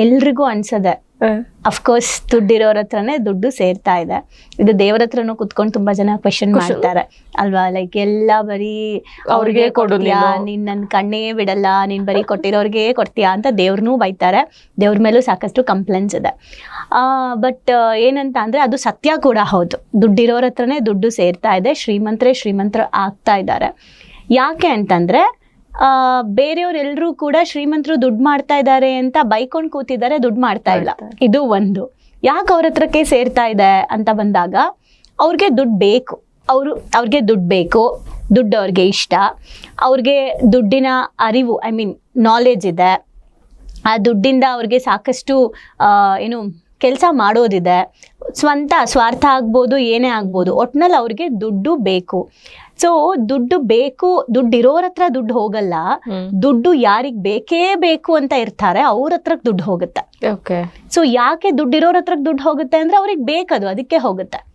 ಎಲ್ರಿಗೂ ಅನ್ಸದೆ ಅಫ್ಕೋರ್ಸ್ ದುಡ್ಡಿರೋರ ಹತ್ರನೇ ದುಡ್ಡು ಸೇರ್ತಾ ಇದೆ. ಇದು ದೇವ್ರ ಹತ್ರನೂ ಕುತ್ಕೊಂಡು ತುಂಬಾ ಜನ ಕ್ವೆಶನ್ ಮಾಡ್ತಾರೆ ಅಲ್ವಾ, ಲೈಕ್ ಎಲ್ಲ ಬರೀ ಅವ್ರಿಗೆ ಕೊಡ್ತೀಯಾ, ನೀನ್ ನನ್ ಕಣ್ಣೇ ಬಿಡಲ್ಲ, ನೀನ್ ಬರೀ ಕೊಟ್ಟಿರೋರ್ಗೆ ಕೊಡ್ತೀಯಾ ಅಂತ ದೇವ್ರನ್ನೂ ಬೈತಾರೆ. ದೇವ್ರ ಮೇಲೂ ಸಾಕಷ್ಟು ಕಂಪ್ಲೇಂಟ್ಸ್ ಇದೆ. ಬಟ್ ಏನಂತ ಅಂದ್ರೆ ಅದು ಸತ್ಯ ಕೂಡ ಹೌದು. ದುಡ್ಡಿರೋರ ಹತ್ರನೇ ದುಡ್ಡು ಸೇರ್ತಾ ಇದೆ, ಶ್ರೀಮಂತರು ಆಗ್ತಾ ಇದ್ದಾರೆ. ಯಾಕೆ ಅಂತಂದ್ರೆ ಬೇರೆಯವ್ರೆಲ್ರೂ ಕೂಡ ಶ್ರೀಮಂತರು ದುಡ್ಡು ಮಾಡ್ತಾ ಇದ್ದಾರೆ ಅಂತ ಬೈಕೊಂಡ್ ಕೂತಿದ್ದಾರೆ, ದುಡ್ಡು ಮಾಡ್ತಾ ಇಲ್ಲ. ಇದು ಒಂದು. ಯಾಕೆ ಅವ್ರ ಹತ್ರಕ್ಕೆ ಸೇರ್ತಾ ಇದೆ ಅಂತ ಬಂದಾಗ ಅವ್ರಿಗೆ ದುಡ್ಡು ಬೇಕು, ಅವ್ರಿಗೆ ದುಡ್ಡು ಬೇಕು, ದುಡ್ಡು ಅವ್ರಿಗೆ ಇಷ್ಟ, ಅವ್ರಿಗೆ ದುಡ್ಡಿನ ಅರಿವು ನಾಲೆಜ್ ಇದೆ. ಆ ದುಡ್ಡಿಂದ ಅವ್ರಿಗೆ ಸಾಕಷ್ಟು ಕೆಲಸ ಮಾಡೋದಿದೆ. ಸ್ವಾರ್ಥ ಆಗ್ಬೋದು, ಏನೇ ಆಗ್ಬೋದು, ಒಟ್ನಲ್ಲಿ ಅವ್ರಿಗೆ ದುಡ್ಡು ಬೇಕು. ಸೊ ದುಡ್ಡು ಬೇಕು, ದುಡ್ಡಿರೋರ ಹತ್ರ ದುಡ್ಡು ಹೋಗಲ್ಲ. ದುಡ್ಡು ಯಾರಿಗ್ ಬೇಕೇ ಬೇಕು ಅಂತ ಇರ್ತಾರೆ ಅವ್ರ ಹತ್ರಕ್ ದುಡ್ಡು ಹೋಗುತ್ತೆ. ಸೊ ಯಾಕೆ ದುಡ್ಡಿರೋರ ಹತ್ರಕ್ ದುಡ್ಡು ಹೋಗುತ್ತೆ ಅಂದ್ರೆ ಅವ್ರಿಗೆ ಬೇಕದು, ಅದಕ್ಕೆ ಹೋಗುತ್ತೆ.